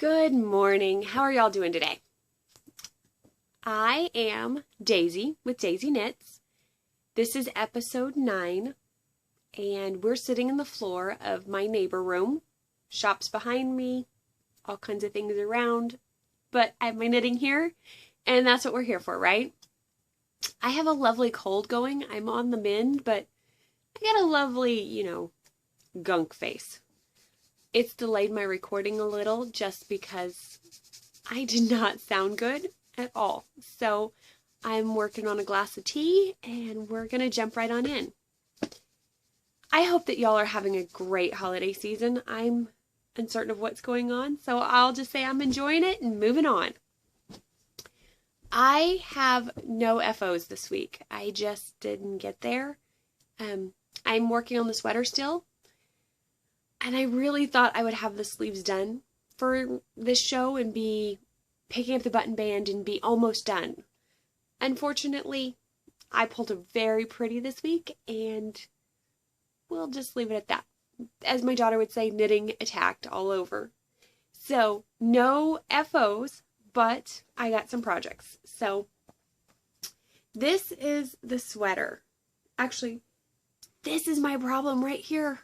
Good morning. How are y'all doing today? I am Daisy with Daisy Knits. This is episode 9, and we're sitting in the floor of my neighbor room. Shop's behind me, all kinds of things around, but I have my knitting here, and that's what we're here for, right? I have a lovely cold going. I'm on the mend, but I got a lovely, gunk face. It's delayed my recording a little just because I did not sound good at all. So I'm working on a glass of tea and we're going to jump right on in. I hope that y'all are having a great holiday season. I'm uncertain of what's going on, so I'll just say I'm enjoying it and moving on. I have no FOs this week. I just didn't get there. I'm working on the sweater still. And I really thought I would have the sleeves done for this show and be picking up the button band and be almost done. Unfortunately, I pulled a very pretty this week, and we'll just leave it at that. As my daughter would say, knitting attacked all over. So, no FOs, but I got some projects. So, this is the sweater. Actually, this is my problem right here.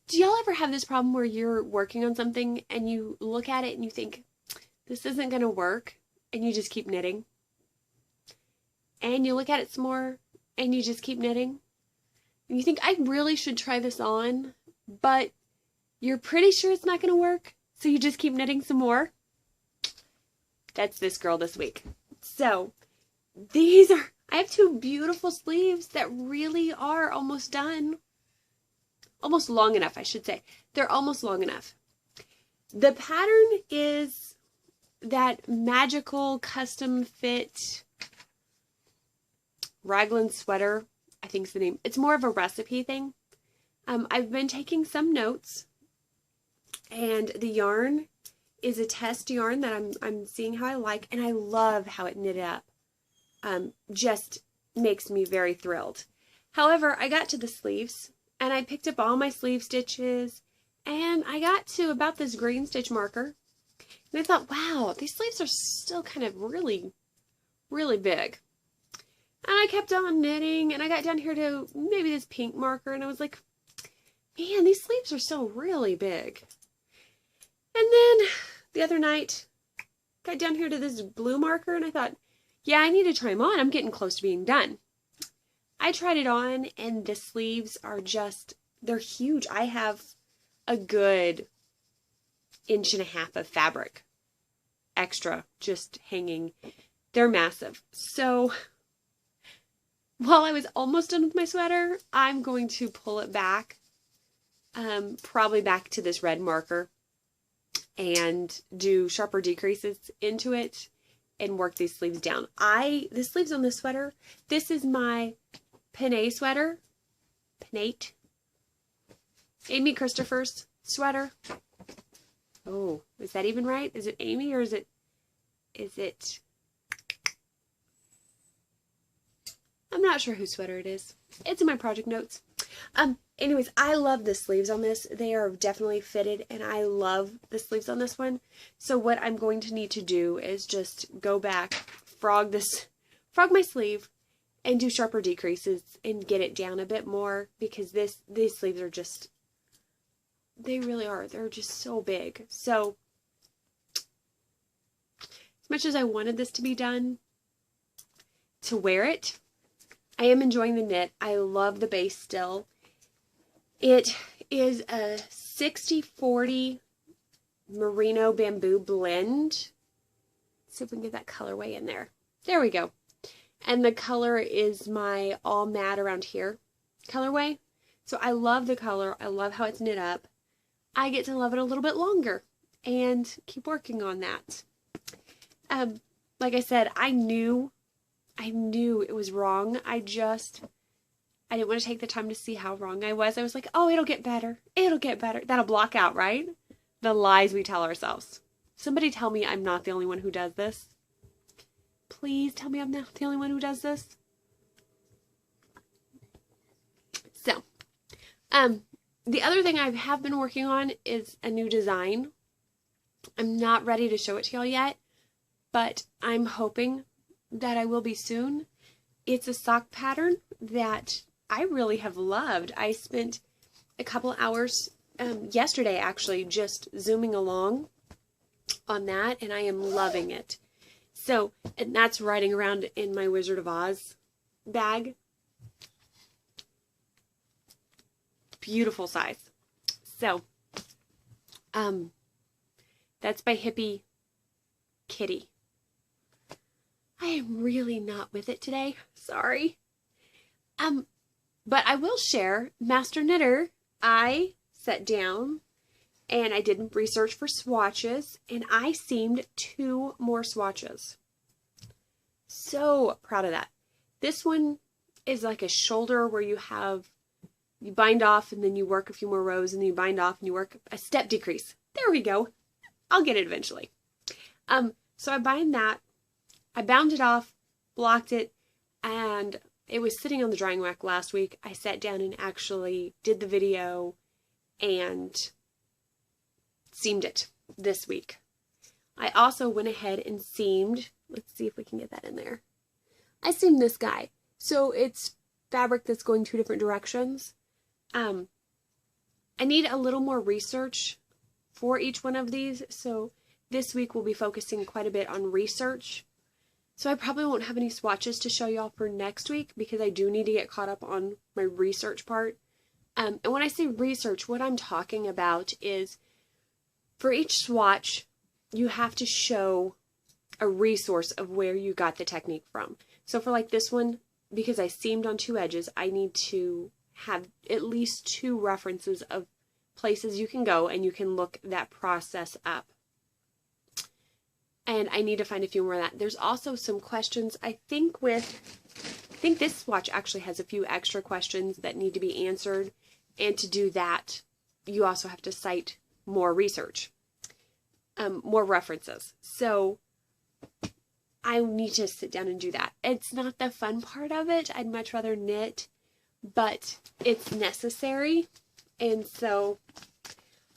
Do y'all ever have this problem where you're working on something and you look at it and you think, this isn't going to work, and you just keep knitting? And you look at it some more and you just keep knitting? And you think, I really should try this on, but you're pretty sure it's not going to work, so you just keep knitting some more? That's this girl this week. So, I have two beautiful sleeves that really are almost done. Almost long enough, I should say. They're almost long enough. The pattern is that magical custom fit raglan sweater, I think is the name. It's more of a recipe thing. I've been taking some notes, and the yarn is a test yarn that I'm seeing how I like, and I love how it knit up. Just makes me very thrilled. However, I got to the sleeves, and I picked up all my sleeve stitches, and I got to about this green stitch marker, and I thought, wow, these sleeves are still kind of really, really big. And I kept on knitting, and I got down here to maybe this pink marker, and I was like, man, these sleeves are still really big. And then the other night, got down here to this blue marker, and I thought, yeah, I need to try them on. I'm getting close to being done. I tried it on, and the sleeves are they're huge. I have a good 1.5 inches of fabric extra just hanging. They're massive. So while I was almost done with my sweater, I'm going to pull it back, probably back to this red marker, and do sharper decreases into it and work these sleeves down. The sleeves on this sweater, this is my Panay sweater. Panate. Amy Christopher's sweater. Oh, is that even right? Is it Amy or is it I'm not sure whose sweater it is. It's in my project notes. Anyways, I love the sleeves on this. They are definitely fitted, and I love the sleeves on this one. So what I'm going to need to do is just go back, frog my sleeve, and do sharper decreases and get it down a bit more, because these sleeves are they really are. They're just so big. So as much as I wanted this to be done to wear it, I am enjoying the knit. I love the base still. It is a 60-40 merino bamboo blend. Let's see if we can get that colorway in there. There we go. And the color is my all matte around here colorway. So I love the color. I love how it's knit up. I get to love it a little bit longer and keep working on that. Like I said, I knew it was wrong. I didn't want to take the time to see how wrong I was. I was like, oh, it'll get better. It'll get better. That'll block out, right? The lies we tell ourselves. Somebody tell me I'm not the only one who does this. Please tell me I'm not the only one who does this. So, The other thing I have been working on is a new design. I'm not ready to show it to y'all yet, but I'm hoping that I will be soon. It's a sock pattern that I really have loved. I spent a couple hours yesterday actually just zooming along on that, and I am loving it. So, and that's riding around in my Wizard of Oz bag. Beautiful size. So, that's by Hippie Kitty. I am really not with it today. Sorry. But I will share, Master Knitter, I sat down and I did research for swatches, and I seamed 2 more swatches. So proud of that. This one is like a shoulder where you bind off and then you work a few more rows and then you bind off and you work a step decrease. There we go. I'll get it eventually. So I bind that. I bound it off, blocked it, and it was sitting on the drying rack last week. I sat down and actually did the video and seamed it this week. I also went ahead and seamed, let's see if we can get that in there. I seamed this guy. So it's fabric that's going 2 different directions. I need a little more research for each one of these. So this week we'll be focusing quite a bit on research. So I probably won't have any swatches to show y'all for next week because I do need to get caught up on my research part. And when I say research, what I'm talking about is for each swatch, you have to show a resource of where you got the technique from. So for like this one, because I seamed on 2 edges, I need to have at least 2 references of places you can go and you can look that process up. And I need to find a few more of that. There's also some questions, I think this swatch actually has a few extra questions that need to be answered. And to do that, you also have to cite more research, more references. So I need to sit down and do that. It's not the fun part of it. I'd much rather knit, but it's necessary. And so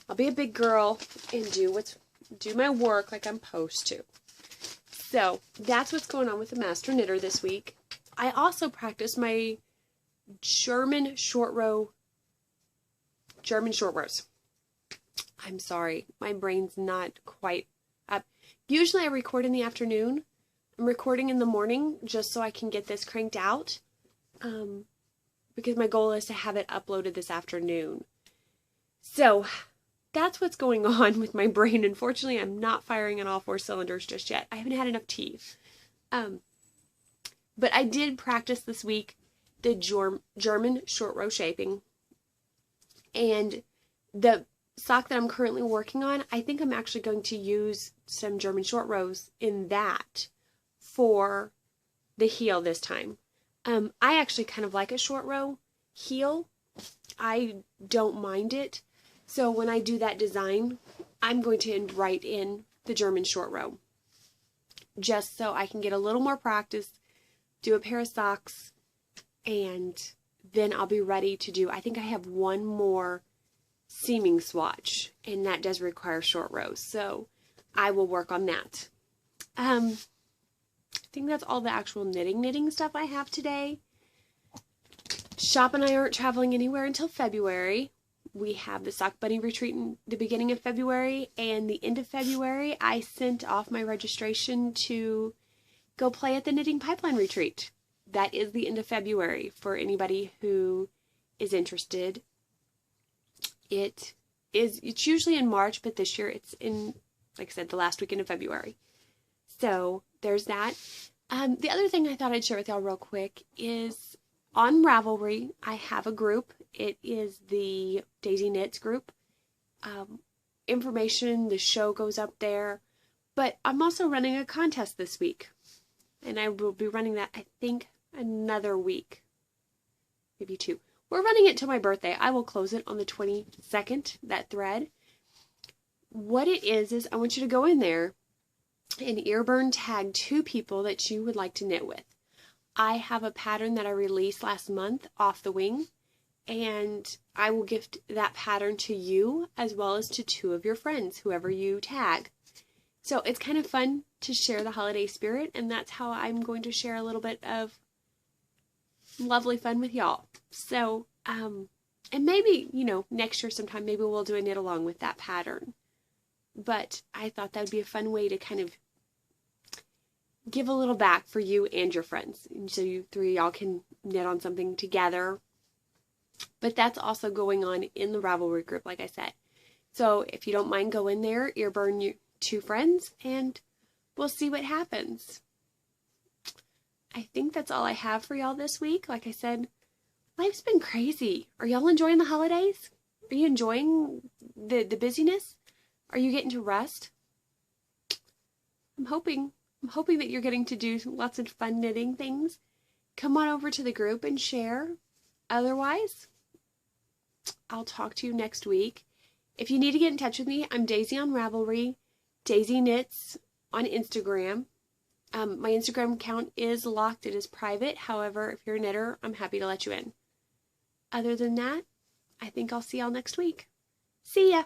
I'll be a big girl and do my work like I'm supposed to. So that's what's going on with the Master Knitter this week. I also practiced my German short rows. I'm sorry, my brain's not quite up. Usually I record in the afternoon. I'm recording in the morning just so I can get this cranked out. Because my goal is to have it uploaded this afternoon. So that's what's going on with my brain. Unfortunately, I'm not firing on all 4 cylinders just yet. I haven't had enough tea. But I did practice this week the German short row shaping. And the sock that I'm currently working on, I think I'm actually going to use some German short rows in that for the heel this time. I actually kind of like a short row heel. I don't mind it. So when I do that design, I'm going to write in the German short row, just so I can get a little more practice, do a pair of socks, and then I'll be ready to do, I think I have 1 more seaming swatch, and that does require short rows, so I will work on that. I think that's all the actual knitting stuff I have today. Shop and I aren't traveling anywhere until February. We have the Sock Bunny retreat in the beginning of February, and the end of February I sent off my registration to go play at the Knitting Pipeline retreat. That is the end of February for anybody who is interested. It's usually in March, but this year it's in, like I said, the last weekend of February. So there's that. The other thing I thought I'd share with y'all real quick is on Ravelry, I have a group. It is the Daisy Knits group. Information, the show goes up there. But I'm also running a contest this week. And I will be running that, I think, another week. Maybe 2. We're running it till my birthday. I will close it on the 22nd, that thread. What it is I want you to go in there and earburn tag 2 people that you would like to knit with. I have a pattern that I released last month, Off the Wing, and I will gift that pattern to you as well as to 2 of your friends, whoever you tag. So it's kind of fun to share the holiday spirit, and that's how I'm going to share a little bit of lovely fun with y'all. So, and maybe, next year sometime, maybe we'll do a knit along with that pattern. But I thought that would be a fun way to kind of give a little back for you and your friends. And so you 3, y'all can knit on something together. But that's also going on in the Ravelry group, like I said. So if you don't mind, go in there, earburn your 2 friends, and we'll see what happens. I think that's all I have for y'all this week. Like I said, life's been crazy. Are y'all enjoying the holidays? Are you enjoying the busyness? Are you getting to rest? I'm hoping that you're getting to do lots of fun knitting things. Come on over to the group and share. Otherwise, I'll talk to you next week. If you need to get in touch with me, I'm Daisy on Ravelry, Daisy Knits on Instagram. My Instagram account is locked. It is private. However, if you're a knitter, I'm happy to let you in. Other than that, I think I'll see y'all next week. See ya!